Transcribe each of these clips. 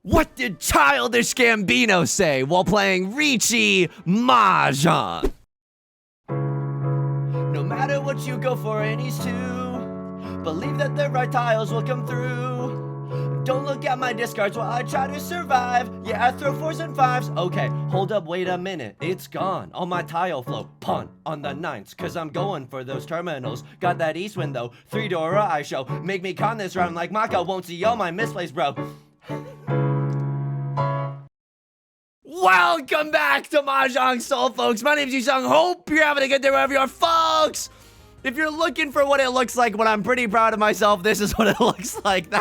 What did Childish Gambino say while playing Riichi Mahjong? No matter what you go for, and he's two. Believe that the right tiles will come through. Don't look at my discards while I try to survive. Yeah, I throw 4s and 5s. Okay, hold up, wait a minute. It's gone on my tile flow. Punt on the 9s, cause I'm going for those terminals. Got that east wind though. 3-door I show. Make me con this round like Maka. Won't see all my misplays, bro. Welcome back to Mahjong Soul, folks. My name's Yusong. Hope you're having a good day wherever you are, folks. If you're looking for what it looks like when I'm pretty proud of myself, this is what it looks like.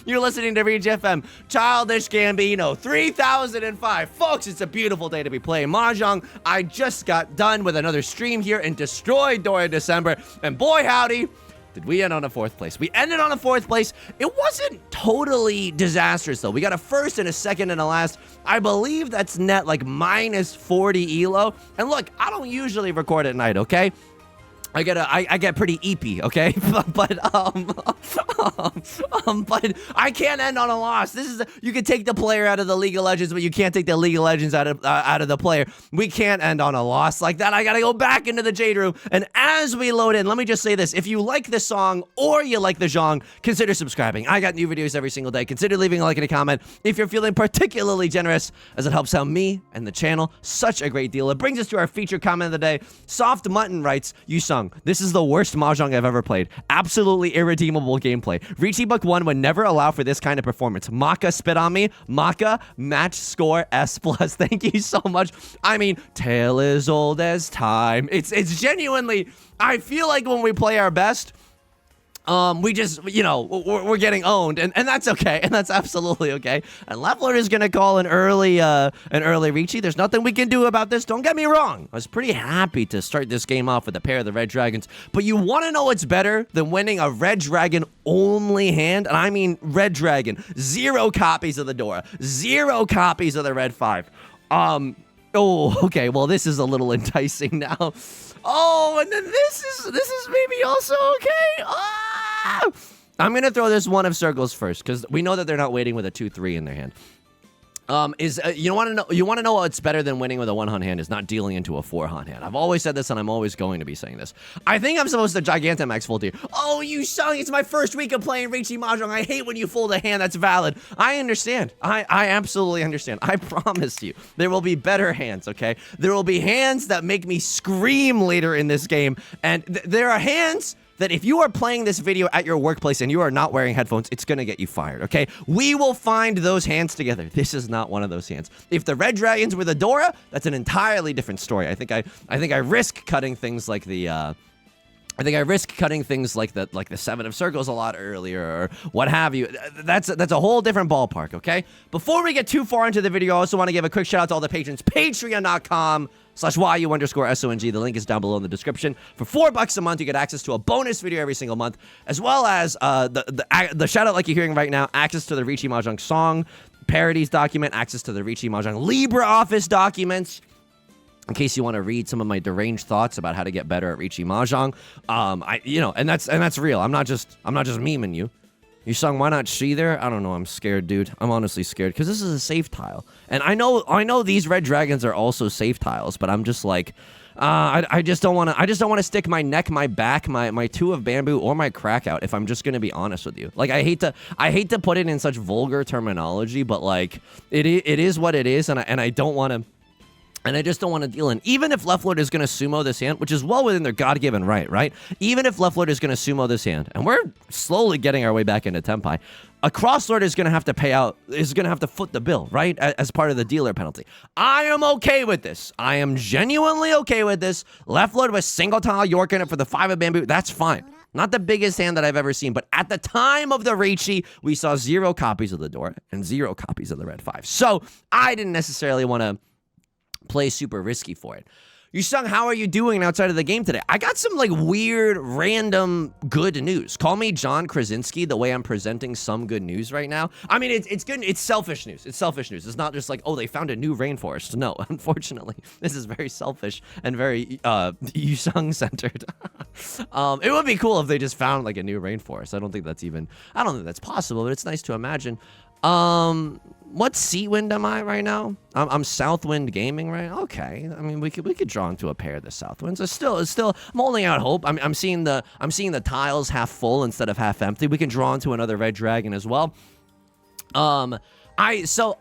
You're listening to Riichi FM. Childish Gambino, 3005. Folks, it's a beautiful day to be playing Mahjong. I just got done with another stream here and destroyed during December. And boy, howdy, did we end on a 4th place. We ended on a 4th place. It wasn't totally disastrous, though. We got a 1st and a 2nd and a last. I believe that's net like minus 40 elo. And look, I don't usually record at night, okay? I get pretty eepy, okay? but I can't end on a loss. You can take the player out of the League of Legends, but you can't take the League of Legends out of the player. We can't end on a loss like that. I gotta go back into the Jade Room. And as we load in, let me just say this. If you like this song or you like the genre, consider subscribing. I got new videos every single day. Consider leaving a like and a comment if you're feeling particularly generous, as it helps out me and the channel such a great deal. It brings us to our featured comment of the day. Soft Mutton writes, Yusong, this is the worst Mahjong I've ever played. Absolutely irredeemable gameplay. Riichi Book 1 would never allow for this kind of performance. Maka spit on me. Maka, match score S+. Thank you so much. I mean, tale as old as time. It's genuinely, I feel like when we play our best, we just, you know, we're getting owned, and that's okay, and that's absolutely okay. And Leveler is gonna call an early Riichi. There's nothing we can do about this. Don't get me wrong. I was pretty happy to start this game off with a pair of the Red Dragons, but you want to know what's better than winning a Red Dragon only hand? And I mean Red Dragon. 0 copies of the Dora. 0 copies of the Red 5. Oh, okay. Well, this is a little enticing now. Oh, and then this is maybe also okay. Ah! I'm gonna throw this 1 of circles first because we know that they're not waiting with a 2-3 in their hand. You want to know what's better than winning with a 1-hunt hand is not dealing into a 4-hunt hand. I've always said this, and I'm always going to be saying this. I think I'm supposed to Gigantamax full tier. Oh, you sung! It's my first week of playing Riichi Mahjong. I hate when you fold a hand that's valid. I understand. I absolutely understand. I promise you, there will be better hands. Okay, there will be hands that make me scream later in this game, and there are hands that if you are playing this video at your workplace and you are not wearing headphones, it's gonna get you fired, okay? We will find those hands together. This is not one of those hands. If the Red Dragons were the Dora, that's an entirely different story. I think I risk cutting things like the the 7 of circles a lot earlier or what have you. That's a whole different ballpark, okay? Before we get too far into the video, I also want to give a quick shout out to all the patrons. Patreon.com/YU_SONG. The link is down below in the description. For $4 a month, you get access to a bonus video every single month, as well as the shout out like you're hearing right now, access to the Riichi Mahjong song parodies document, access to the Riichi Mahjong LibreOffice documents, in case you want to read some of my deranged thoughts about how to get better at Riichi Mahjong. And that's real. I'm not just memeing you. Yusong, why not she there? I don't know. I'm scared, dude. I'm honestly scared because this is a safe tile, and I know these Red Dragons are also safe tiles, but I'm just like, I just don't want to stick my neck, my back, my 2 of bamboo, or my crack out. If I'm just gonna be honest with you, like I hate to put it in such vulgar terminology, but like it is what it is, and I don't want to. And I just don't want to deal in. Even if Left Lord is going to sumo this hand, which is well within their God-given right? Even if Left Lord is going to sumo this hand, and we're slowly getting our way back into Tenpai, a Cross Lord is going to have to foot the bill, right? As part of the dealer penalty. I am okay with this. I am genuinely okay with this. Left Lord with single tile York in it for the 5 of bamboo. That's fine. Not the biggest hand that I've ever seen, but at the time of the Riichi, we saw 0 copies of the Dora and 0 copies of the Red 5. So I didn't necessarily want to play super risky for it. Yusong, how are you doing outside of the game today? I got some like weird, random good news. Call me John Krasinski the way I'm presenting some good news right now. I mean, it's good. It's selfish news. It's selfish news. It's not just like, oh, they found a new rainforest. No, unfortunately, this is very selfish and very Yusong centered. It would be cool if they just found like a new rainforest. I don't think that's possible, but it's nice to imagine. What Seawind am I right now? I'm Southwind Gaming, right? Okay. I mean, we could draw into a pair of the Southwinds. It's still. I'm holding out hope. I'm seeing the tiles half full instead of half empty. We can draw into another red dragon as well. So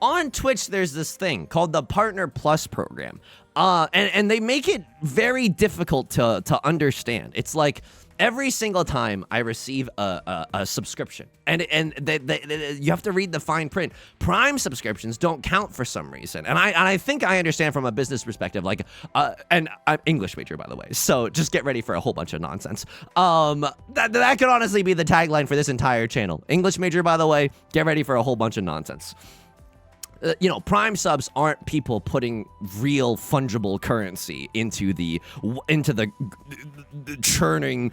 on Twitch, there's this thing called the Partner Plus program. And they make it very difficult to understand. It's like every single time I receive a subscription, and you have to read the fine print. Prime subscriptions don't count for some reason, and I think I understand from a business perspective. Like, and I'm English major, by the way, so just get ready for a whole bunch of nonsense. That could honestly be the tagline for this entire channel. English major, by the way, get ready for a whole bunch of nonsense. Prime subs aren't people putting real fungible currency into the churning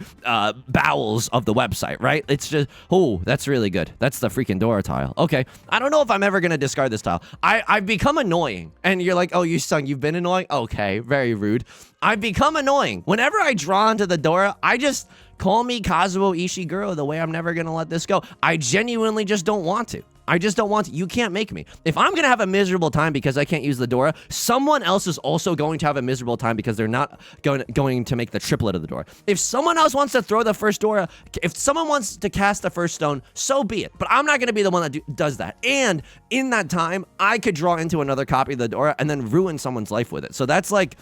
bowels of the website, right? It's just, oh, that's really good. That's the freaking Dora tile. Okay, I don't know if I'm ever gonna discard this tile. I've become annoying, and you're like, oh, you've been annoying. Okay, very rude. I've become annoying. Whenever I draw into the Dora, I just call me Kazuo Ishiguro. The way I'm never gonna let this go. I genuinely just don't want to. I just don't want to. You can't make me. If I'm going to have a miserable time because I can't use the Dora, someone else is also going to have a miserable time because they're not going to make the triplet of the Dora. If someone else wants to throw the first Dora, if someone wants to cast the first stone, so be it. But I'm not going to be the one that does that. And in that time, I could draw into another copy of the Dora and then ruin someone's life with it. So that's like,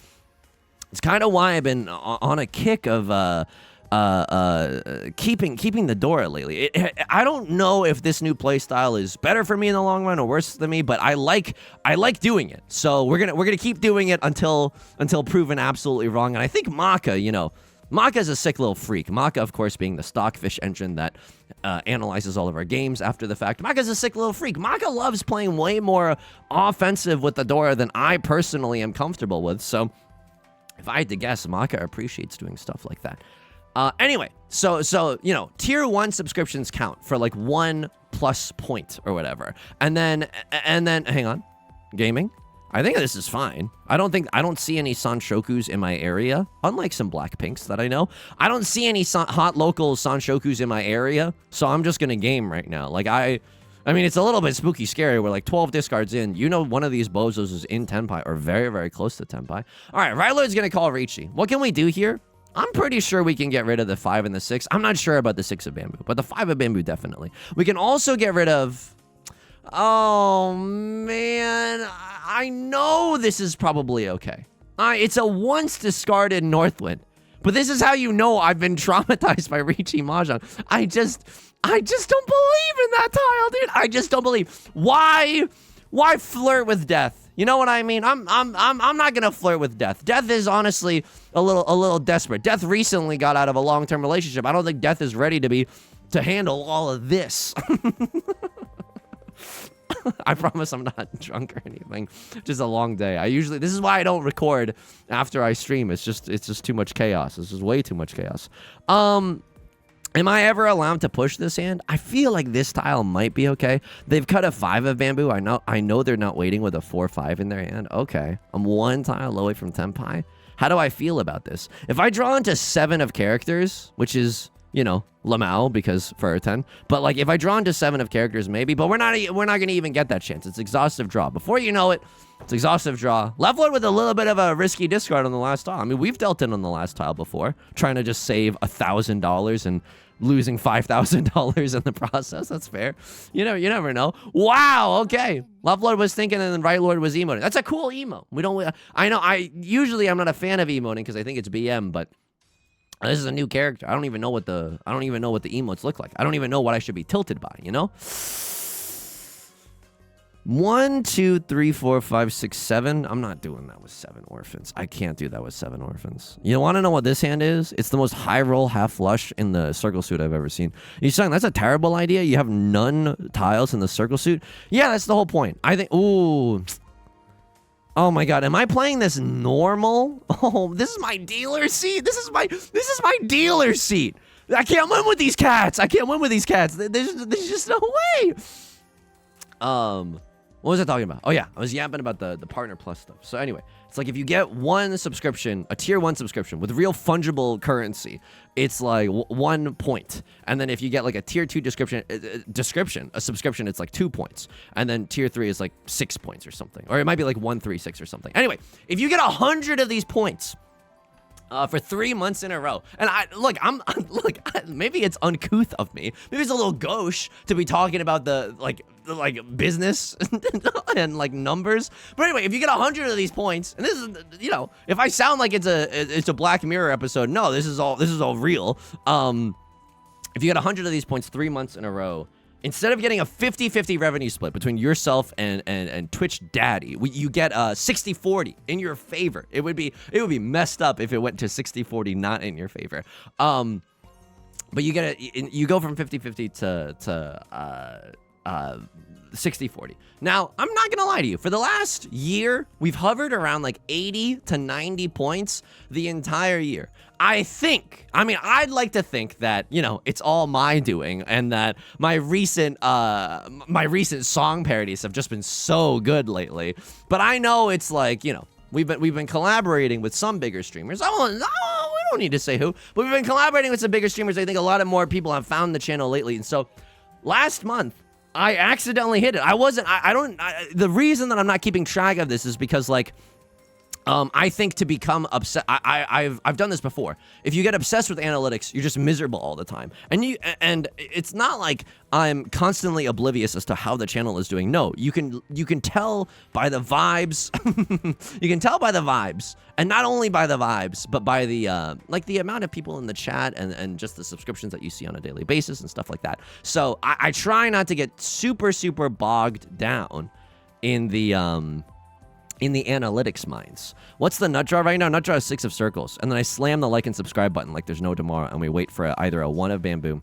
it's kind of why I've been on a kick of keeping the Dora lately. I don't know if this new play style is better for me in the long run or worse than me, but I like doing it. So we're gonna keep doing it until proven absolutely wrong. And I think Maka, Maka's a sick little freak. Maka, of course, being the Stockfish engine that analyzes all of our games after the fact. Maka's a sick little freak. Maka loves playing way more offensive with the Dora than I personally am comfortable with. So if I had to guess, Maka appreciates doing stuff like that. Anyway, so tier 1 subscriptions count for like 1+ point or whatever. And then hang on. Gaming? I think this is fine. I don't see any Sanshokus in my area, unlike some Blackpinks that I know. I don't see any hot local Sanshokus in my area, so I'm just gonna game right now. Like I mean, it's a little bit spooky scary. We're like 12 discards in. One of these bozos is in Tenpai or very, very close to Tenpai. All right, Rylord's gonna call Riichi. What can we do here? I'm pretty sure we can get rid of the 5 and the 6. I'm not sure about the 6 of bamboo, but the 5 of bamboo, definitely. We can also get rid of... Oh, man. I know this is probably okay. It's a once discarded Northwind. But this is how you know I've been traumatized by Riichi Mahjong. I just don't believe in that tile, dude. I just don't believe. Why flirt with death? You know what I mean? I'm not gonna flirt with death. Death is honestly a little desperate. Death recently got out of a long-term relationship. I don't think Death is ready to handle all of this. I promise I'm not drunk or anything. Just a long day. This is why I don't record after I stream. It's just too much chaos. This is way too much chaos. Am I ever allowed to push this hand? I feel like this tile might be okay. They've cut a 5 of bamboo. I know they're not waiting with a 4-5 in their hand. Okay. I'm 1 tile away from Tenpai. How do I feel about this? If I draw into 7 of characters, which is, Lamau, because for a 10. But like if I draw into 7 of characters, maybe, but we're not gonna even get that chance. It's exhaustive draw. Before you know it, it's exhaustive draw. Left Lord with a little bit of a risky discard on the last tile. I mean, we've dealt in on the last tile before, trying to just save $1,000 and losing $5,000 in the process. That's fair. You never know. Wow. Okay. Left Lord was thinking, and then Right Lord was emoting. That's a cool emo. I know. I'm not a fan of emoting because I think it's BM, but this is a new character. I don't even know what the emotes look like. I don't even know what I should be tilted by. 1, 2, 3, 4, 5, 6, 7. I'm not doing that with 7 orphans. I can't do that with 7 orphans. You want to know what this hand is? It's the most high roll half flush in the circle suit I've ever seen. You're saying that's a terrible idea? You have none tiles in the circle suit? Yeah, that's the whole point. I think, ooh. Oh my god, am I playing this normal? Oh, this is my dealer seat. This is my dealer seat. I can't win with these cats. There's just no way. What was I talking about? Oh yeah, I was yapping about the Partner Plus stuff. So anyway, it's like if you get one subscription, a tier 1 subscription with real fungible currency, it's like 1 point. And then if you get like a tier 2 a subscription, it's like 2 points. And then tier 3 is like 6 points or something. Or it might be like 136 or something. Anyway, if you get 100 of these points, for 3 months in a row. And maybe it's uncouth of me. Maybe it's a little gauche to be talking about the like business and like numbers. But anyway, if you get 100 of these points, and this is, you know, if I sound like it's a Black Mirror episode, no, this is all real. If you get 100 of these points 3 months in a row, instead of getting a 50-50 revenue split between yourself and Twitch Daddy, you get 60-40 in your favor. It would be messed up if it went to 60-40 not in your favor. But you go from 50-50 to 60-40. Now, I'm not gonna lie to you. For the last year, we've hovered around like 80 to 90 points the entire year. I'd like to think that, you know, it's all my doing, and that my recent song parodies have just been so good lately. But I know it's like, you know, we've been collaborating with some bigger streamers. We don't need to say who, but we've been collaborating with some bigger streamers. I think a lot of more people have found the channel lately, and so last month I accidentally hit it. The reason that I'm not keeping track of this is because, like, I think to become upset, I've done this before. If you get obsessed with analytics, you're just miserable all the time. And it's not like I'm constantly oblivious as to how the channel is doing. No, you can tell by the vibes. You can tell by the vibes, and not only by the vibes, but by the like the amount of people in the chat and just the subscriptions that you see on a daily basis and stuff like that. So I try not to get super bogged down in the analytics minds. What's the nut jar right now? Nut jar is 6 of circles. And then I slam the like and subscribe button like there's no tomorrow, and we wait for either a 1 of bamboo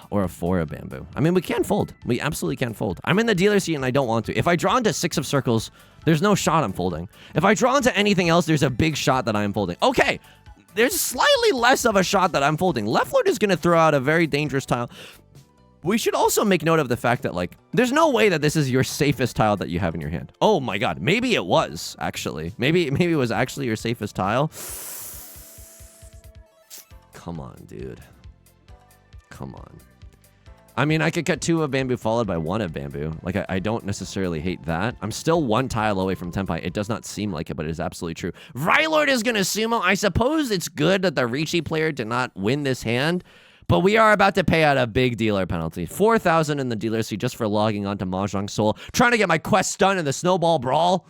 or a 4 of bamboo. I mean, we can fold. We absolutely can fold. I'm in the dealer seat and I don't want to. If I draw into 6 of circles, there's no shot I'm folding. If I draw into anything else, there's a big shot that I'm folding. Okay, there's slightly less of a shot that I'm folding. Left Lord is going to throw out a very dangerous tile. We should also make note of the fact that, like, there's no way that this is your safest tile that you have in your hand. Oh my god, maybe it was, actually. Maybe it was actually your safest tile. Come on, dude. Come on. I mean, I could cut 2 of bamboo followed by 1 of bamboo. Like, I don't necessarily hate that. I'm still 1 tile away from Tenpai. It does not seem like it, but it is absolutely true. Rylord is gonna sumo. I suppose it's good that the Riichi player did not win this hand, but we are about to pay out a big dealer penalty. 4,000 in the dealer seat just for logging onto Mahjong Soul. Trying to get my quest done in the Snowball Brawl.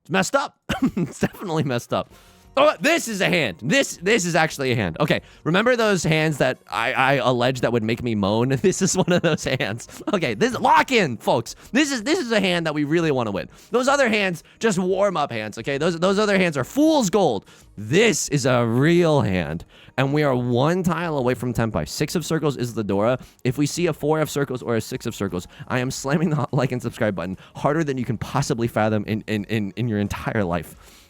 It's messed up. It's definitely messed up. Oh, this is a hand. This is actually a hand. Okay, remember those hands that I alleged that would make me moan? This is one of those hands. Okay, this lock in, folks. This is a hand that we really want to win. Those other hands, just warm up hands, okay? Those other hands are fool's gold. This is a real hand, and we are 1 tile away from Tenpai. 6 of circles is the Dora. If we see a 4 of circles or a 6 of circles, I am slamming the like and subscribe button harder than you can possibly fathom in your entire life.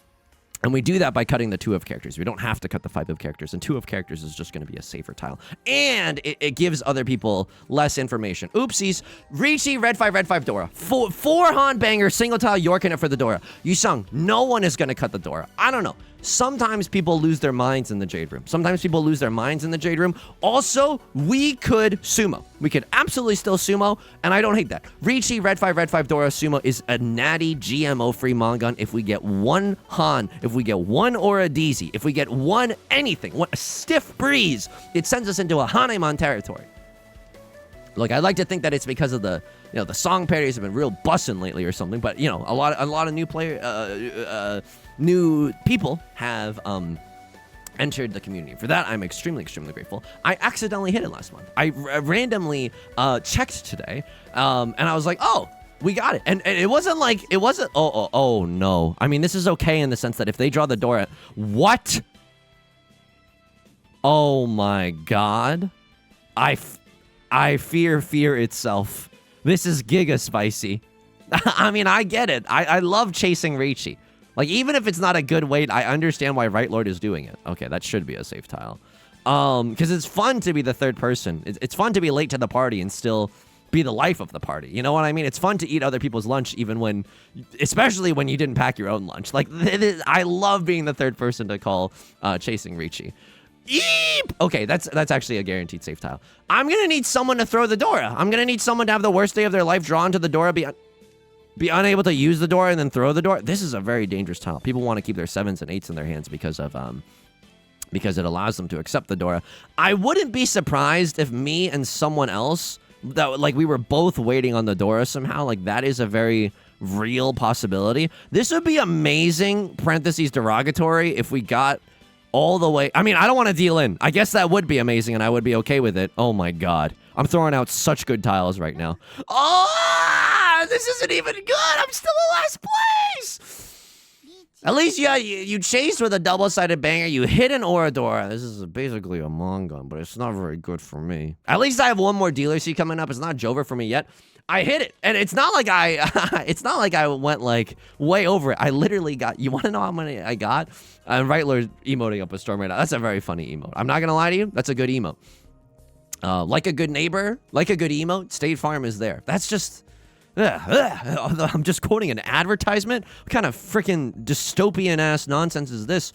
And we do that by cutting the 2 of characters. We don't have to cut the 5 of characters, and 2 of characters is just going to be a safer tile. And it gives other people less information. Oopsies. Riichi, red 5 Dora. 4 Han banger, single tile, York in it for the Dora. Yusong, no one is going to cut the Dora. I don't know. Sometimes people lose their minds in the Jade Room. Also, we could sumo. We could absolutely still sumo, and I don't hate that. Riichi, red 5 Dora sumo is a natty GMO-free Mongun if we get 1 Han, if we get 1 Aura DZ, if we get 1 anything, a stiff breeze, it sends us into a Hanemon territory. Look, I'd like to think that it's because of the song parodies have been real bussin' lately or something, but, you know, a lot of new people have entered the community. For that, I'm extremely grateful. I accidentally hit it last month. I randomly checked today, and I was like, oh, we got it. And it wasn't, oh no. I mean, this is okay in the sense that if they draw the Dora, what? Oh my god. I fear itself. This is giga spicy. I mean, I get it. I love chasing Riichi. Like, even if it's not a good weight, I understand why Right Lord is doing it. Okay, that should be a safe tile. Because it's fun to be the third person. It's fun to be late to the party and still be the life of the party. You know what I mean? It's fun to eat other people's lunch, even when, especially when you didn't pack your own lunch. Like, I love being the third person to call chasing Riichi. Eep! Okay, that's actually a guaranteed safe tile. I'm gonna need someone to throw the Dora. I'm gonna need someone to have the worst day of their life, drawn to the Dora, be unable to use the Dora, and then throw the Dora. This is a very dangerous tile. People want to keep their 7s and 8s in their hands because it allows them to accept the Dora. I wouldn't be surprised if me and someone else, that like we were both waiting on the Dora somehow. Like, that is a very real possibility. This would be amazing, parentheses derogatory, if we got all the way. I mean, I don't want to deal in. I guess that would be amazing, and I would be okay with it. Oh my god. I'm throwing out such good tiles right now. Oh, this isn't even good. I'm still in last place. At least, yeah, you chased with a double-sided banger. You hit an Oradora. This is basically a Mongun, but it's not very good for me. At least I have one more dealer seat coming up. It's not Jover for me yet. I hit it, and it's not like I went like way over it. I literally got. You want to know how many I got? Right Lord emoting up a storm right now. That's a very funny emote. I'm not gonna lie to you. That's a good emote. Like a good neighbor, like a good emote. State Farm is there. That's just. I'm just quoting an advertisement. What kind of freaking dystopian ass nonsense is this?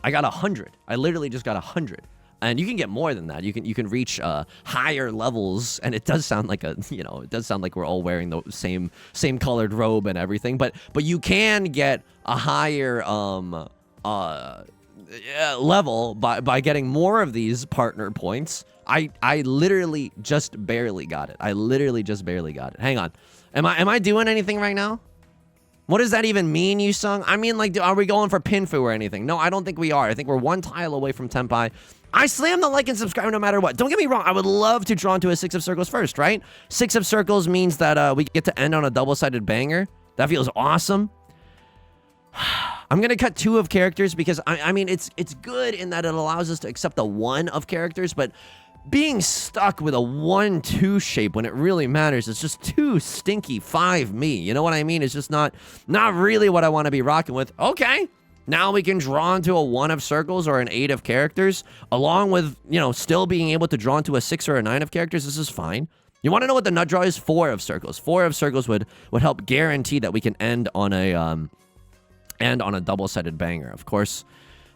I got 100. I literally just got 100. And you can get more than that. You can reach higher levels, and it does sound like it does sound like we're all wearing the same colored robe and everything. But you can get a higher level by getting more of these partner points. I literally just barely got it. I literally just barely got it. Hang on, am I doing anything right now? What does that even mean, Yusong? I mean, like, are we going for Pinfu or anything? No, I don't think we are. I think we're one tile away from Tenpai. I slam the like and subscribe no matter what. Don't get me wrong. I would love to draw into a 6 of circles first, right? 6 of circles means that we get to end on a double-sided banger. That feels awesome. I'm going to cut 2 of characters because, I mean, it's good in that it allows us to accept the 1 of characters, but being stuck with a 1-2 shape when it really matters, it's just too stinky 5 me. You know what I mean? It's just not really what I want to be rocking with. Okay. Now we can draw into a 1 of circles or an 8 of characters, along with, still being able to draw into a 6 or a 9 of characters. This is fine. You want to know what the nut draw is? 4 of circles. 4 of circles would help guarantee that we can end on a double-sided banger. Of course,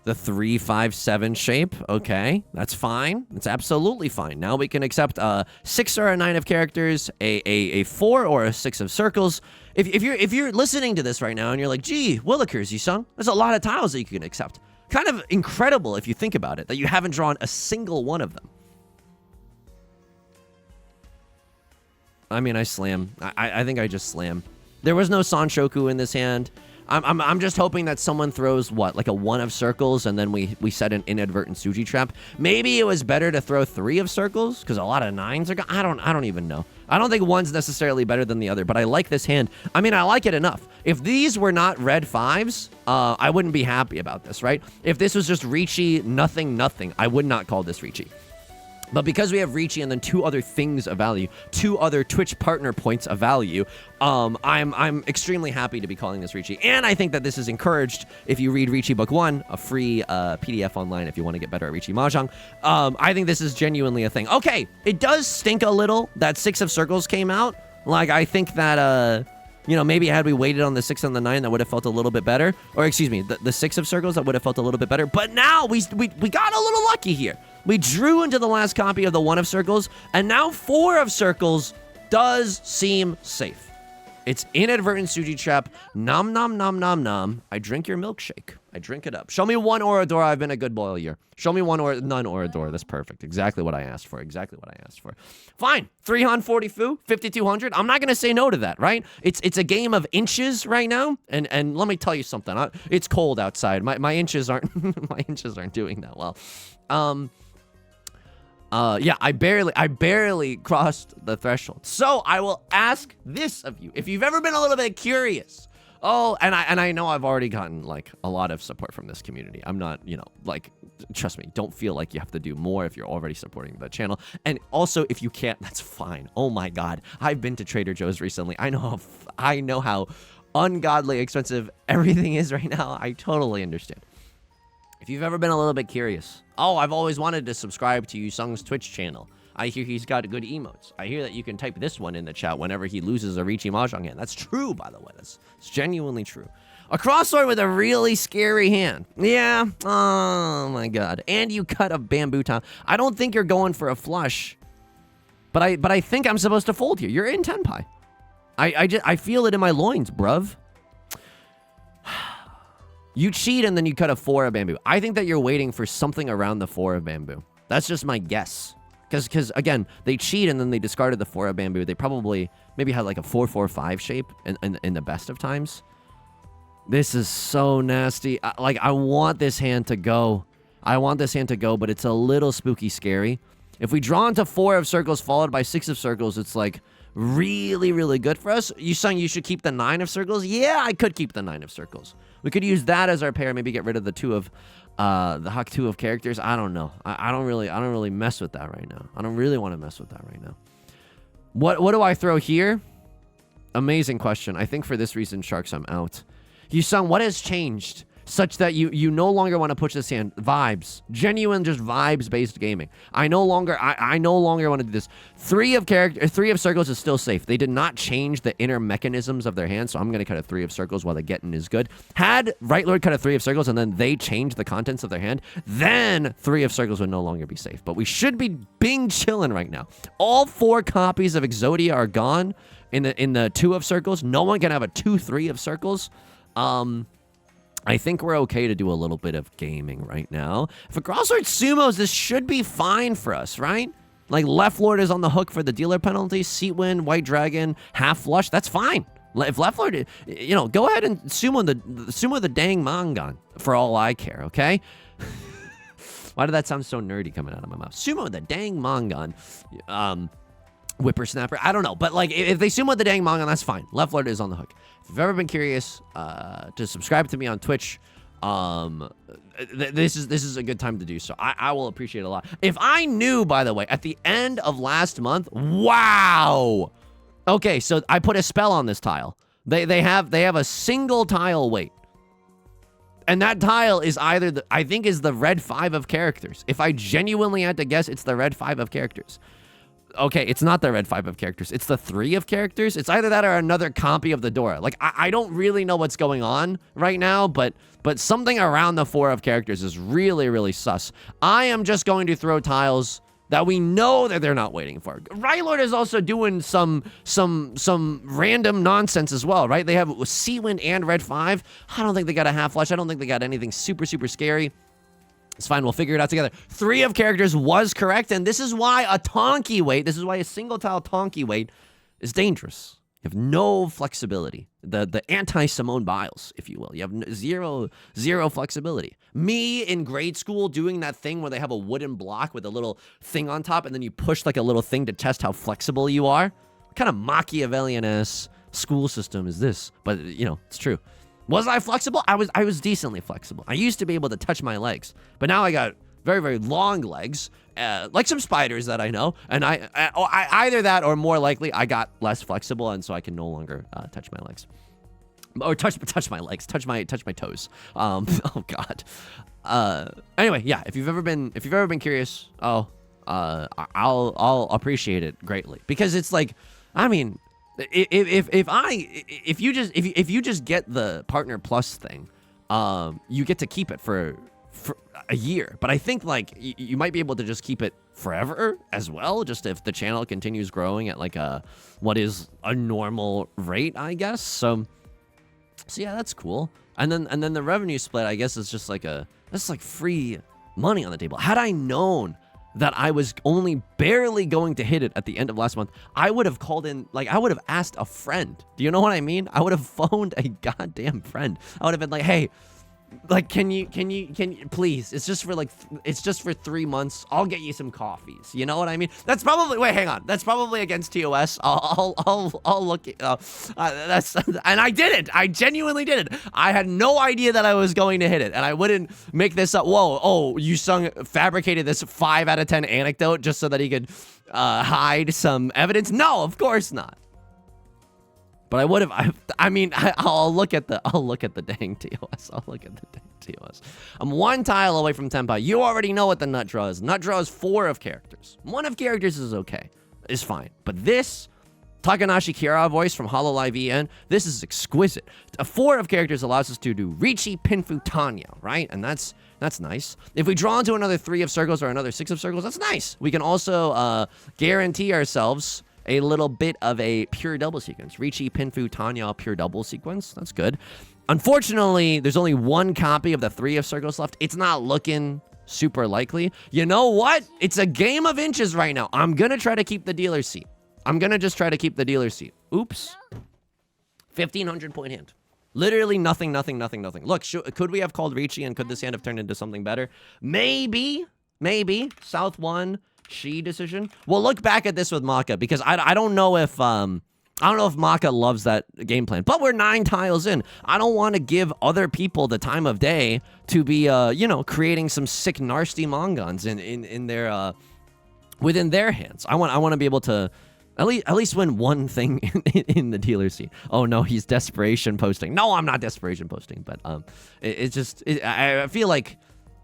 the 3, 5, 7 shape. Okay, that's fine. It's absolutely fine. Now we can accept a 6 or a 9 of characters, a 4 or a 6 of circles. If you're listening to this right now and you're like, gee, Willikers, Yusong, there's a lot of tiles that you can accept. Kind of incredible if you think about it, that you haven't drawn a single one of them. I mean, I slam. I think I just slam. There was no Sanshoku in this hand. I'm just hoping that someone throws like a 1 of circles, and then we set an inadvertent Suji trap. Maybe it was better to throw 3 of circles because a lot of 9s are. I don't even know. I don't think one's necessarily better than the other, but I like this hand. I mean, I like it enough. If these were not red 5s, I wouldn't be happy about this, right? If this was just Riichi, nothing, I would not call this Riichi. But because we have Riichi and then 2 other things of value, 2 other Twitch partner points of value, I'm extremely happy to be calling this Riichi. And I think that this is encouraged if you read Riichi Book 1, a free PDF online if you want to get better at Riichi Mahjong. I think this is genuinely a thing. Okay, it does stink a little that 6 of circles came out. Like, I think that, maybe had we waited on the 6 and the 9, that would have felt a little bit better. Or, excuse me, the 6 of circles, that would have felt a little bit better. But now we got a little lucky here. We drew into the last copy of the 1 of circles, and now 4 of circles does seem safe. It's inadvertent Suji trap. Nom, nom, nom, nom, nom. I drink your milkshake. I drink it up. Show me 1 Oradora. I've been a good boy all year. Show me none Oradora. That's perfect. Exactly what I asked for. Fine. 340 fu, 5,200. I'm not going to say no to that, right? It's a game of inches right now. And let me tell you something. It's cold outside. My inches aren't doing that well. Yeah, I barely crossed the threshold. So I will ask this of you. If you've ever been a little bit curious. Oh, and I know I've already gotten like a lot of support from this community. I'm not, trust me, don't feel like you have to do more if you're already supporting the channel. And also, if you can't, that's fine. Oh my God. I've been to Trader Joe's recently. I know how ungodly expensive everything is right now. I totally understand. If you've ever been a little bit curious, I've always wanted to subscribe to Yusong's Twitch channel. I hear he's got good emotes. I hear that you can type this one in the chat whenever he loses a Riichi Mahjong hand. That's true, by the way. That's genuinely true. A crossword with a really scary hand. Yeah. Oh, my God. And you cut a bamboo tile. I don't think you're going for a flush. But I think I'm supposed to fold here. You're in Tenpai. I feel it in my loins, bruv. You cheat and then you cut a 4 of bamboo. I think that you're waiting for something around the 4 of bamboo. That's just my guess. Because again, they cheat and then they discarded the 4 of bamboo. They probably maybe had like a 4-4-5 shape in the best of times. This is so nasty. I want this hand to go. I want this hand to go, but it's a little spooky scary. If we draw into 4 of circles followed by 6 of circles, it's like really, really good for us. You saying you should keep the 9 of circles? Yeah, I could keep the 9 of circles. We could use that as our pair, maybe get rid of the 2 of the Hawk 2 of characters. I don't know. I don't really mess with that right now. I don't really want to mess with that right now. What do I throw here? Amazing question. I think for this reason, Sharks, I'm out. Yusong, what has changed such that you no longer want to push this hand? Vibes. Genuine, just vibes-based gaming. I no longer want to do this. 3 of circles is still safe. They did not change the inner mechanisms of their hand, so I'm going to cut a 3 of circles while the getting is good. Had Right Lord cut a 3 of circles and then they changed the contents of their hand, then 3 of circles would no longer be safe. But we should be being chilling right now. All 4 copies of Exodia are gone in the 2 of circles. No one can have a 2-3 of circles. I think we're okay to do a little bit of gaming right now. For crossword sumos, this should be fine for us, right? Like, left lord is on the hook for the dealer penalty. Seat win, white dragon, half flush. That's fine. If left lord, go ahead and sumo the dang mangan for all I care, okay? Why did that sound so nerdy coming out of my mouth? Sumo the dang mangan. Whippersnapper. I don't know. But, like, if they sumo the dang mangan, that's fine. Left lord is on the hook. If you've ever been curious to subscribe to me on Twitch, this is a good time to do so. I will appreciate it a lot. If I knew, by the way, at the end of last month, wow. Okay, so I put a spell on this tile. They have a single tile weight. And that tile is either I think is the red 5 of characters. If I genuinely had to guess, it's the red 5 of characters. Okay, it's not the red 5 of characters. It's the 3 of characters. It's either that or another copy of the Dora. Like, I don't really know what's going on right now, but something around the 4 of characters is really, really sus. I am just going to throw tiles that we know that they're not waiting for. Right Lord is also doing some random nonsense as well, right? They have Seawind and red 5. I don't think they got a half flush. I don't think they got anything super, super scary. It's fine. We'll figure it out together. 3 of characters was correct, and this is why a Tonki weight, this is why a single tile Tonki weight is dangerous. You have no flexibility. The anti-Simone Biles, if you will. You have zero flexibility. Me in grade school doing that thing where they have a wooden block with a little thing on top, and then you push like a little thing to test how flexible you are. What kind of Machiavellian-ass school system is this? But, it's true. Was I flexible? I was decently flexible. I used to be able to touch my legs, but now I got very, very long legs, like some spiders that I know, and I either that or more likely I got less flexible, and so I can no longer touch my legs, or touch my legs, touch my toes. Oh God. Anyway, yeah. If you've ever been curious, I'll appreciate it greatly, because it's like, I mean. If you just get the Partner Plus thing, you get to keep it for a year. But I think like you might be able to just keep it forever as well, just if the channel continues growing at like what is a normal rate, I guess. So yeah, that's cool. And then the revenue split, I guess, is just like that's like free money on the table. Had I known that I was only barely going to hit it at the end of last month, I would have called in, like, I would have asked a friend. Do you know what I mean? I would have phoned a goddamn friend. I would have been like, hey, like, can you please? It's just for 3 months. I'll get you some coffees. You know what I mean? That's probably, wait, hang on. That's probably against TOS. I'll look. That's, and I did it. I genuinely did it. I had no idea that I was going to hit it, and I wouldn't make this up. Whoa, Yusong fabricated this 5 out of 10 anecdote just so that he could hide some evidence. No, of course not. But I would have. I mean, I'll look at the dang TOS. I'll look at the dang TOS. I'm 1 tile away from Tenpai. You already know what the nut draw is. Nut draw is 4 of characters. 1 of characters is okay. Is fine. But this Takanashi Kira voice from Hololive EN, this is exquisite. A 4 of characters allows us to do Riichi Pinfu Tanya, right? And that's nice. If we draw into another 3 of circles or another 6 of circles, that's nice. We can also guarantee ourselves a little bit of a pure double sequence. Riichi Pinfu Tanya pure double sequence. That's good. Unfortunately, there's only 1 copy of the 3 of circles left. It's not looking super likely. You know what? It's a game of inches right now. I'm going to try to keep the dealer's seat. I'm going to just try to keep the dealer's seat. Oops. 1,500 point hand. Literally nothing. Look, could we have called Riichi and could this hand have turned into something better? Maybe. South 1. She decision. We'll look back at this with Maka because I don't know if Maka loves that game plan. But we're 9 tiles in. I don't want to give other people the time of day to be creating some sick nasty mangans in their within their hands. I want to be able to at least win 1 thing in the dealer's seat. Oh no, he's desperation posting. No, I'm not desperation posting, but I feel like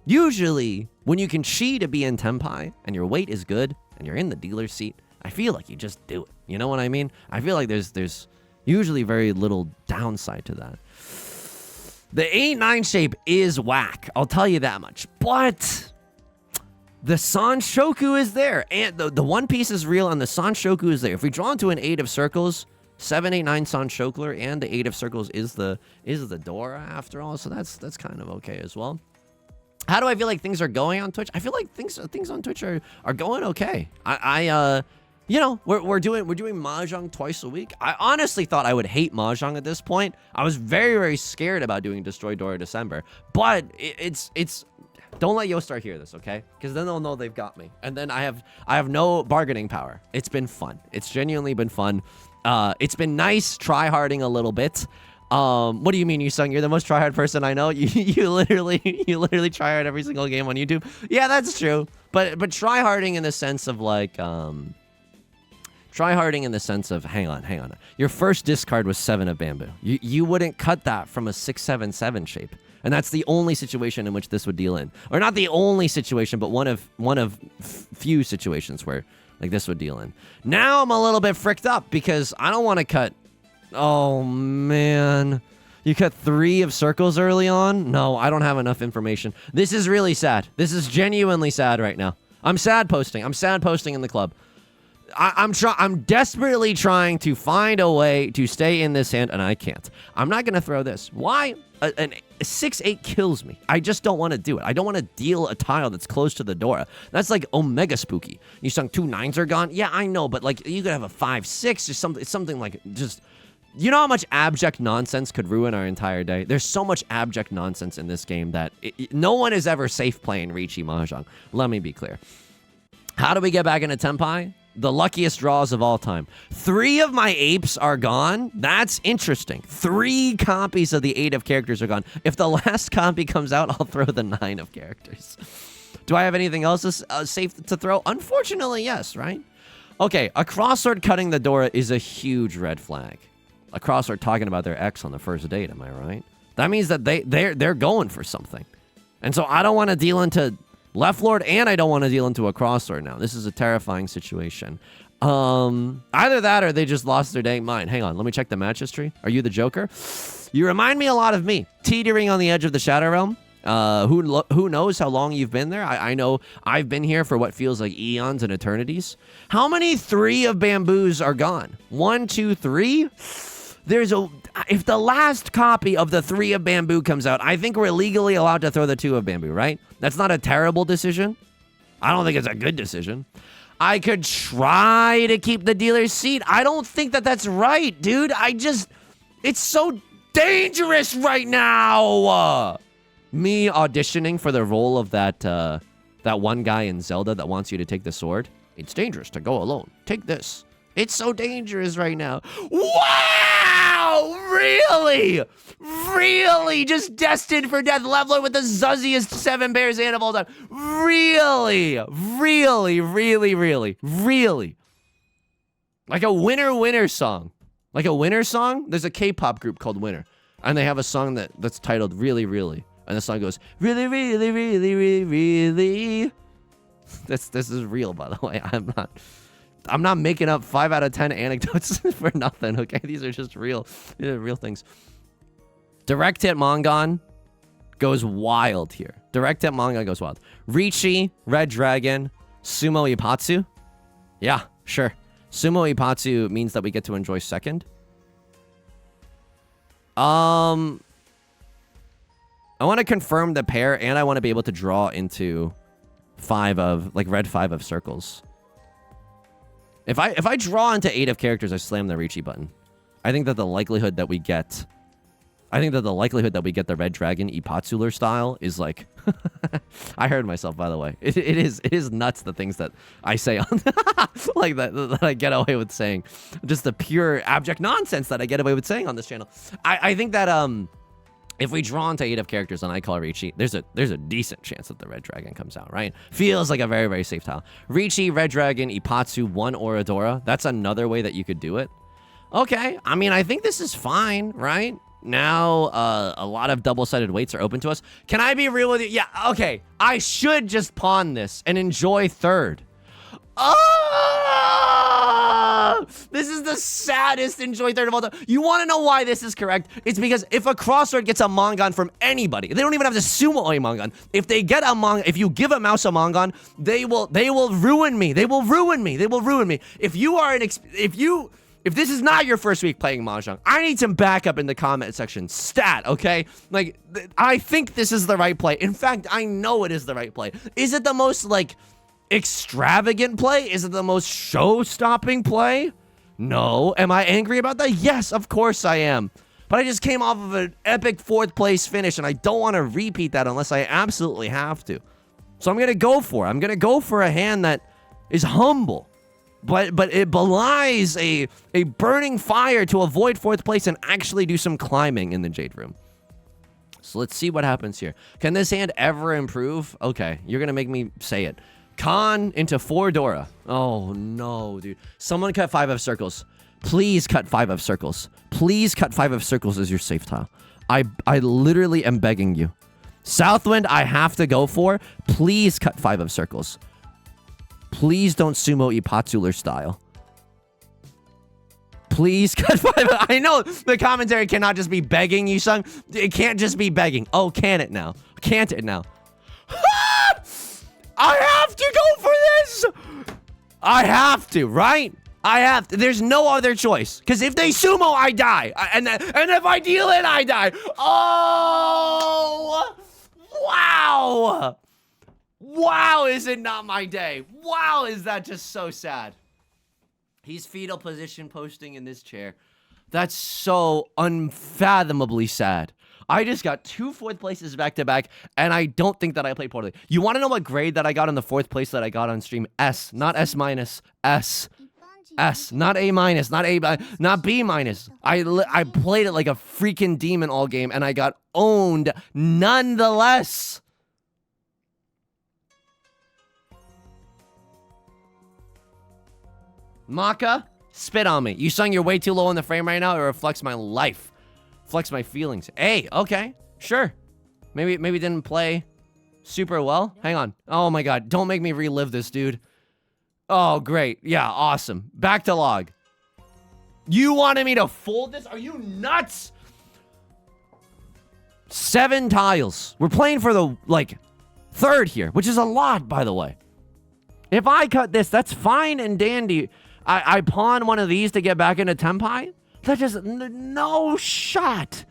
usually when you can chi to be in Tenpai and your weight is good and you're in the dealer's seat, I feel like you just do it. You know what I mean? I feel like there's usually very little downside to that. The 8-9 shape is whack. I'll tell you that much. But the Sanshoku is there. And the one piece is real and the Sanshoku is there. If we draw into an 8 of circles, 7, 8, 9 Sanshokler and the 8 of circles is the Dora after all. So that's kind of okay as well. How do I feel like things are going on Twitch? I feel like things on Twitch are going okay. We're doing Mahjong twice a week. I honestly thought I would hate Mahjong at this point. I was very, very scared about doing Destroy Dora December. But it's don't let Yostar hear this, okay? Because then they'll know they've got me. And then I have no bargaining power. It's been fun. It's genuinely been fun. It's been nice tryharding a little bit. What do you mean, Yusong? You're the most tryhard person I know. You literally tryhard every single game on YouTube. Yeah, that's true. But tryharding in the sense of like tryharding in the sense of hang on. Your first discard was 7 of bamboo. You wouldn't cut that from a 6-7-7 shape. And that's the only situation in which this would deal in. Or not the only situation, but one of few situations where like this would deal in. Now I'm a little bit fricked up because I don't want to cut. Oh, man. You cut 3 of circles early on? No, I don't have enough information. This is really sad. This is genuinely sad right now. I'm sad posting. I'm sad posting in the club. I'm desperately trying to find a way to stay in this hand, and I can't. I'm not going to throw this. Why? A 6-8 kills me. I just don't want to do it. I don't want to deal a tile that's close to the Dora. That's like omega spooky. You sung 2 9s are gone? Yeah, I know, but like you could have a 5-6 or something. It's something like just... You know how much abject nonsense could ruin our entire day? There's so much abject nonsense in this game that no one is ever safe playing Riichi Mahjong. Let me be clear. How do we get back into Tenpai? The luckiest draws of all time. 3 of my apes are gone. That's interesting. 3 copies of the 8 of characters are gone. If the last copy comes out, I'll throw the 9 of characters. Do I have anything else safe to throw? Unfortunately, yes, right? Okay, a crossword cutting the Dora is a huge red flag. A crossword talking about their ex on the first date, am I right? That means that they're going for something. And so I don't want to deal into Left Lord and I don't want to deal into a crossword now. This is a terrifying situation. Either that or they just lost their dang mind. Hang on, let me check the match history. Are you the Joker? You remind me a lot of me. Teetering on the edge of the Shadow Realm. Who knows how long you've been there? I know I've been here for what feels like eons and eternities. How many 3 of bamboos are gone? 1, 2, 3? If the last copy of the 3 of bamboo comes out, I think we're legally allowed to throw the 2 of bamboo, right? That's not a terrible decision. I don't think it's a good decision. I could try to keep the dealer's seat. I don't think that that's right, dude. It's so dangerous right now. Me auditioning for the role of that one guy in Zelda that wants you to take the sword. It's dangerous to go alone. Take this. It's so dangerous right now. Wow! Really? Really? Just destined for death. Leveler with the zuzziest 7 bears hand of all time. Really? Really? Really? Really? Really? Like a winner song. Like a Winner song? There's a K-pop group called Winner. And they have a song that's titled Really, Really. And the song goes, really, really, really, really, really. This is real, by the way. I'm not making up 5 out of 10 anecdotes for nothing, okay? These are just real. These are real things. Direct hit Mongon goes wild here. Direct hit Mongon goes wild. Riichi, Red Dragon, Sumo Ipatsu. Yeah, sure. Sumo Ipatsu means that we get to enjoy second. I want to confirm the pair, and I want to be able to draw into 5 of, like, red 5 of circles. If I draw into 8 of characters, I slam the Riichi button. I think that the likelihood that we get the Red Dragon Ipatsuler style is like I heard myself, by the way. It is nuts, the things that I say on like that I get away with saying. Just the pure abject nonsense that I get away with saying on this channel. I think that if we draw into 8 of characters and I call Riichi, there's a decent chance that the Red Dragon comes out, right? Feels like a very, very safe tile. Riichi, Red Dragon, Ipatsu, 1 Oradora. That's another way that you could do it. Okay, I mean, I think this is fine, right? Now, a lot of double-sided weights are open to us. Can I be real with you? Yeah, okay. I should just pawn this and enjoy third. Oh! This is the saddest enjoy third of all time. You want to know why this is correct? It's because if a crossword gets a Mongon from anybody, they don't even have to sumo a Mongon. If they get a Mongon, if you give a mouse a Mongon, they will ruin me. They will ruin me. They will ruin me. If you are if this is not your first week playing Mahjong, I need some backup in the comment section. Stat, okay? Like, I think this is the right play. In fact, I know it is the right play. Is it the most, like, extravagant play? Is it the most show-stopping play? No. Am I angry about that? Yes, of course I am. But I just came off of an epic 4th place finish, and I don't want to repeat that unless I absolutely have to. So I'm going to go for it. I'm going to go for a hand that is humble. But it belies a burning fire to avoid 4th place and actually do some climbing in the Jade Room. So let's see what happens here. Can this hand ever improve? Okay, you're going to make me say it. Con into 4 Dora. Oh, no, dude. Someone cut 5 of circles. Please cut 5 of circles. Please cut 5 of circles as your safe tile. I literally am begging you. Southwind, I have to go for. Please cut 5 of circles. Please don't sumo Ipatsuler style. Please cut 5. I know the commentary cannot just be begging, Yusong. It can't just be begging. Oh, can it now? Can't it now? I have to go for this. I have to, right? I have to. There's no other choice. Because if they sumo, I die. And if I deal it, I die. Oh, wow. Wow, is it not my day? Wow, is that just so sad? He's fetal position posting in this chair. That's so unfathomably sad. I just got 2 4th places back to back, and I don't think that I played poorly. You want to know what grade that I got in the 4th place that I got on stream? S, not S minus. S. S, not A minus, not B minus. I played it like a freaking demon all game, and I got owned nonetheless. Maka, spit on me. Yusong, you're way too low on the frame right now. It reflects my life. Reflects my feelings. Hey, okay, sure. Maybe didn't play super well. Hang on. Oh my god, don't make me relive this, dude. Oh, great. Yeah, awesome. Back to log. You wanted me to fold this? Are you nuts? 7 tiles. We're playing for the, like, 3rd here, which is a lot, by the way. If I cut this, that's fine and dandy. I pawn one of these to get back into Tenpai? That just no shot.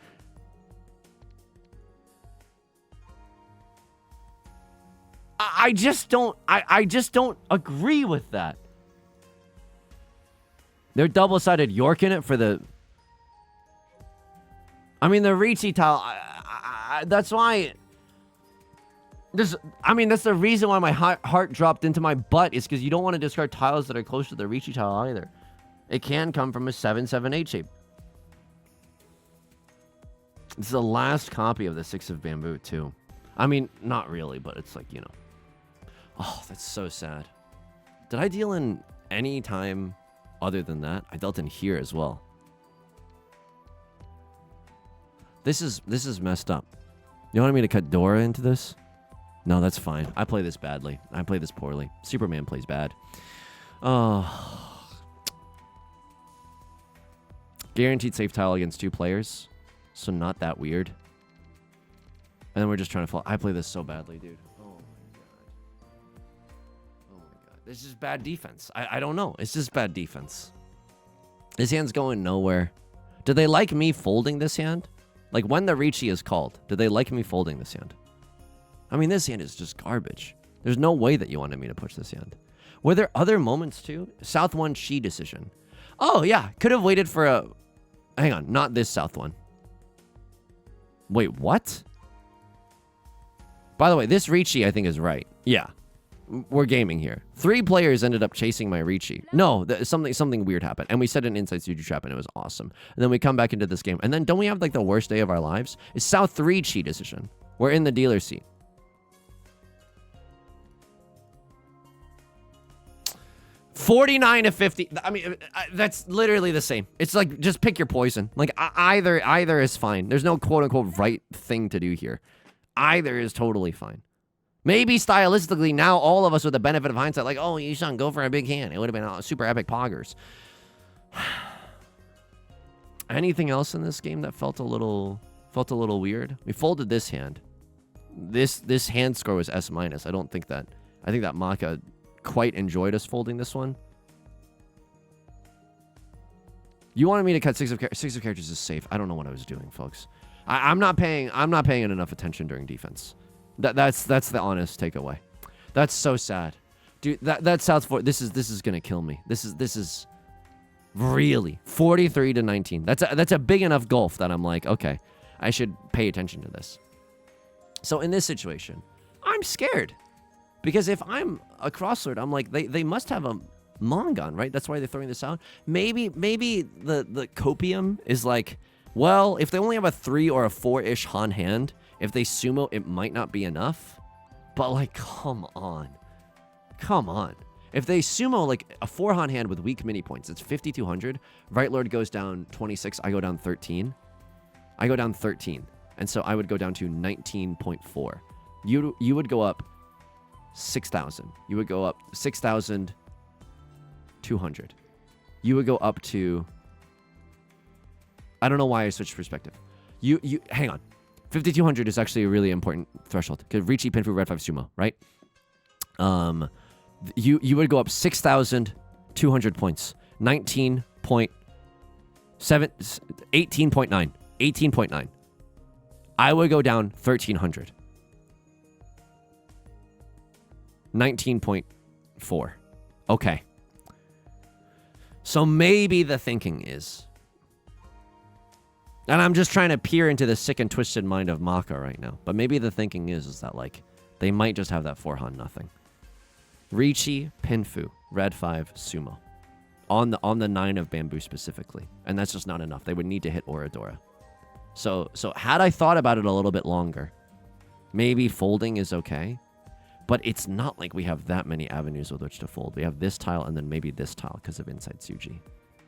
I just don't agree with that. They're double-sided York in it for the... I mean, the Riichi tile, that's why... that's the reason why my heart dropped into my butt, is because you don't want to discard tiles that are close to the Riichi tile either. It can come from a 7-7-8 shape. It's the last copy of the 6 of Bamboo, too. I mean, not really, but it's like, you know. Oh, that's so sad. Did I deal in any time other than that? I dealt in here as well. This is messed up. You want me to cut Dora into this? No, that's fine. I play this badly. I play this poorly. Superman plays bad. Oh. Guaranteed safe tile against 2 players. So not that weird. And then we're just trying to fall. I play this so badly, dude. Oh my god. Oh my god. This is bad defense. I don't know. It's just bad defense. This hand's going nowhere. Do they like me folding this hand? Like when the Riichi is called, do they like me folding this hand? I mean, this hand is just garbage. There's no way that you wanted me to push this hand. Were there other moments too? South 1 Shi decision. Oh yeah, could have waited for a... Hang on, not this South 1. Wait, what? By the way, this Riichi I think is right. Yeah, we're gaming here. 3 players ended up chasing my Riichi. No, something weird happened. And we set an inside Suju trap and it was awesome. And then we come back into this game. And then don't we have like the worst day of our lives? It's South 3 Chi decision. We're in the dealer seat. $49-50. I mean, that's literally the same. It's like, just pick your poison. Like, either is fine. There's no quote-unquote right thing to do here. Either is totally fine. Maybe stylistically, now all of us with the benefit of hindsight, like, oh, Yusong, go for a big hand. It would have been super epic poggers. Anything else in this game that felt a little weird? We folded this hand. This hand score was S-. I think that Maka quite enjoyed us folding this one. You wanted me to cut 6 of characters is safe. I don't know what I was doing, folks. I'm not paying it enough attention during defense. That's the honest takeaway. That's so sad, dude. That South 4. This is gonna kill me. This is really 43-19. That's a big enough gulf that I'm like, okay, I should pay attention to this. So in this situation, I'm scared. Because if I'm a crosslord, I'm like, they must have a Mongon, right? That's why they're throwing this out. Maybe the copium is like, well, if they only have a 3 or a 4-ish Han hand, if they sumo, it might not be enough. But like, come on. Come on. If they sumo like a 4 Han hand with weak mini points, it's 5,200. Right Lord goes down 26. I go down 13. I go down 13. And so I would go down to 19.4. You would go up 6,000. You would go up 6,200. You would go up to... I don't know why I switched perspective. You hang on. 5,200 is actually a really important threshold. Because Riichi Pinfu Red 5 Sumo, right? You would go up 6,200 points. 18.9. 18.9. I would go down 1,300. 19.4. Okay. So maybe the thinking is... And I'm just trying to peer into the sick and twisted mind of Maka right now. But maybe the thinking is that, like, they might just have that 4 Han nothing. Riichi, Pinfu, Red 5, Sumo. On the 9 of Bamboo specifically. And that's just not enough. They would need to hit Oradora. So had I thought about it a little bit longer, maybe folding is okay. But it's not like we have that many avenues with which to fold. We have this tile and then maybe this tile because of inside Tsuji.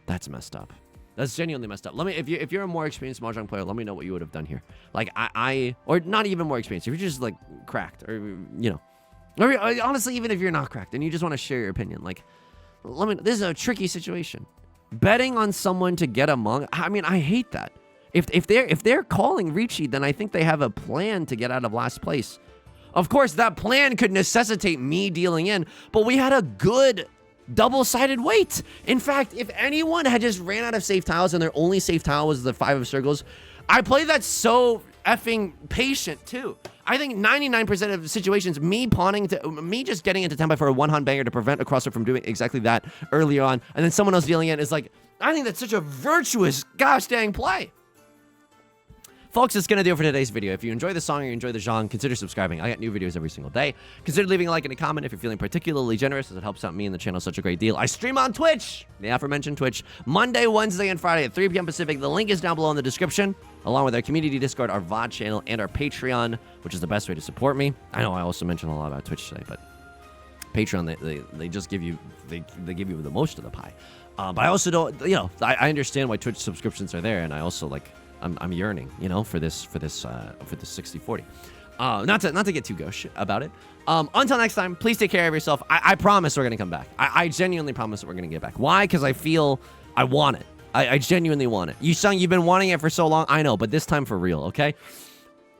That's messed up. That's genuinely messed up. Let me, if you're a more experienced Mahjong player, let me know what you would have done here. Like or not even more experienced. If you're just like cracked, or you know, or honestly, even if you're not cracked and you just want to share your opinion, like, let me. This is a tricky situation. Betting on someone to get a Manga. I mean, I hate that. If they're calling Riichi, then I think they have a plan to get out of last place. Of course, that plan could necessitate me dealing in, but we had a good double-sided weight. In fact, if anyone had just ran out of safe tiles and their only safe tile was the 5 of circles, I play that so effing patient too. I think 99% of situations, me just getting into tempo for a 1 Han banger to prevent a crosser from doing exactly that earlier on, and then someone else dealing in is like, I think that's such a virtuous gosh dang play. Folks, that's going to do it for today's video. If you enjoy the song or you enjoy the genre, consider subscribing. I got new videos every single day. Consider leaving a like and a comment if you're feeling particularly generous, as it helps out me and the channel such a great deal. I stream on Twitch, the aforementioned Twitch, Monday, Wednesday, and Friday at 3 p.m. Pacific. The link is down below in the description, along with our community Discord, our VOD channel, and our Patreon, which is the best way to support me. I know I also mentioned a lot about Twitch today, but Patreon, they just give you, they give you the most of the pie. But I also don't, you know, I understand why Twitch subscriptions are there, and I also, like, I'm yearning, you know, for this 60/40. Not to get too gauche about it. Until next time, please take care of yourself. I promise we're gonna come back. I genuinely promise that we're gonna get back. Why? Because I feel I want it. I genuinely want it. Yusong, you've been wanting it for so long. I know, but this time for real, okay?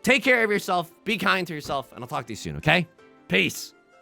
Take care of yourself. Be kind to yourself, and I'll talk to you soon, okay? Peace.